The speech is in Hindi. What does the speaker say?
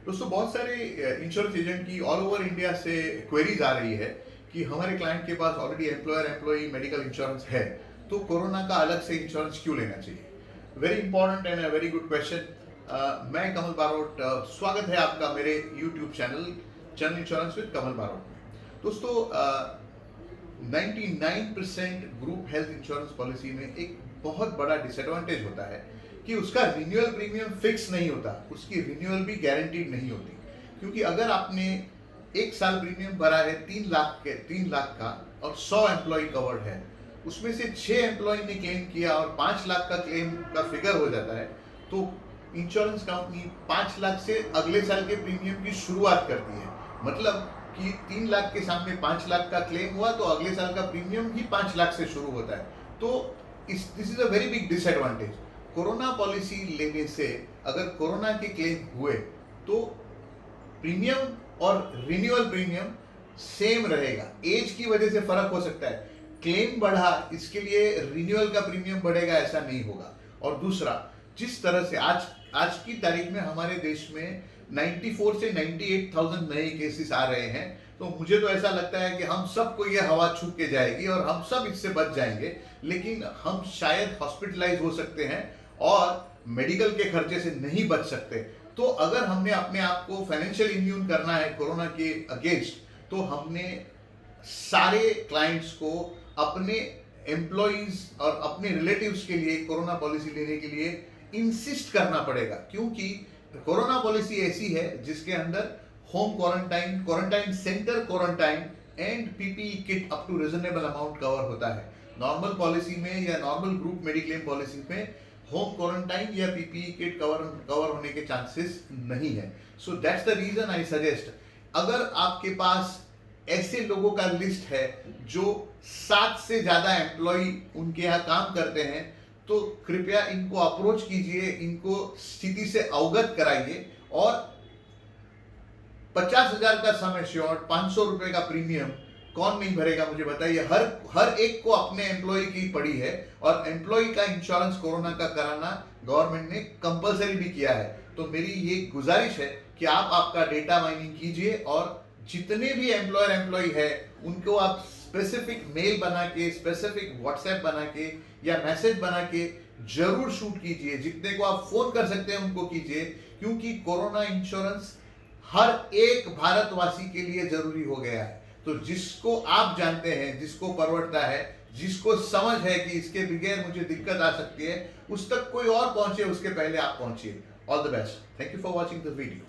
दोस्तों बहुत सारे इंश्योरेंस एजेंट की ऑल ओवर इंडिया से क्वेरीज आ रही है कि हमारे क्लाइंट के पास already employer employee medical insurance है, तो कोरोना का अलग से इंश्योरेंस क्यों लेना चाहिए। Very important and very good question. मैं कमल बारोट, स्वागत है आपका मेरे यूट्यूब चैनल चंद इंश्योरेंस विद कमल बारोट में। दोस्तों 99% ग्रुप हेल्थ इंश्योरेंस पॉलिसी में एक बहुत बड़ा डिसएडवांटेज होता है कि उसका रिन्यूअल प्रीमियम फिक्स नहीं होता, उसकी रिन्यूअल भी गारंटीड नहीं होती। क्योंकि अगर आपने एक साल प्रीमियम भरा है 3 लाख का और 100 एम्प्लॉय कवर्ड है, उसमें से 6 एम्प्लॉय ने क्लेम किया और 5 लाख का क्लेम का फिगर हो जाता है, तो इंश्योरेंस कंपनी 5 लाख से अगले साल के प्रीमियम की शुरुआत करती है। मतलब कि 3 लाख के सामने 5 लाख का क्लेम हुआ तो अगले साल का प्रीमियम ही 5 लाख से शुरू होता है। तो this is a very big disadvantage. Corona policy लेने से अगर कोरोना के क्लेम हुए तो प्रीमियम और रिन्यूअल प्रीमियम सेम रहेगा। एज की वजह से फर्क हो सकता है, क्लेम बढ़ा इसके लिए रिन्यूअल का प्रीमियम बढ़ेगा ऐसा नहीं होगा। और दूसरा, जिस तरह से आज की तारीख में हमारे देश में 94 से 98,000 नए केसेस आ रहे हैं, तो मुझे तो ऐसा लगता है कि हम सबको ये हवा छू के जाएगी और हम सब इससे बच जाएंगे। लेकिन हम शायद हॉस्पिटलाइज हो सकते हैं और मेडिकल के खर्चे से नहीं बच सकते। तो अगर हमने अपने आप को फाइनेंशियल इम्यून करना है कोरोना के अगेंस्ट, तो हमने सारे क्लाइंट्स को अपने एम्प्लॉइज और अपने रिलेटिव्स के लिए कोरोना पॉलिसी लेने के लिए इंसिस्ट करना पड़ेगा। क्योंकि कोरोना पॉलिसी ऐसी है जिसके अंदर home quarantine, quarantine centre quarantine and PPE kit up to reasonable amount cover होता है। नॉर्मल पॉलिसी में या नॉर्मल ग्रुप मेडिक्लेम पॉलिसी में होम क्वारंटाइन या पीपीई किट कवर होने के चांसेस नहीं है। So that's the reason I suggest, अगर आपके पास ऐसे लोगों का लिस्ट है जो 7 से ज्यादा एम्प्लॉय उनके यहाँ काम करते हैं, तो कृपया इनको अप्रोच कीजिए, इनको स्थिति से अवगत कराइए और 50,000 का सम एश्योर्ड, 500 रुपए का प्रीमियम कौन नहीं भरेगा मुझे बताइए। हर एक को अपने एम्प्लॉय की पड़ी है और एम्प्लॉय का इंश्योरेंस कोरोना का कराना गवर्नमेंट ने कंपलसरी भी किया है। तो मेरी ये गुजारिश है कि आप आपका डेटा माइनिंग कीजिए और जितने भी एम्प्लॉय है उनको आप स्पेसिफिक मेल बना के, स्पेसिफिक व्हाट्सएप बना के या मैसेज बना के जरूर शूट कीजिए। जितने को आप फोन कर सकते हैं उनको कीजिए, क्योंकि कोरोना इंश्योरेंस हर एक भारतवासी के लिए जरूरी हो गया है। तो जिसको आप जानते हैं, जिसको परवड़ता है, जिसको समझ है कि इसके बगैर मुझे दिक्कत आ सकती है, उस तक कोई और पहुंचे उसके पहले आप पहुंचिए। All the best. Thank you for watching the video.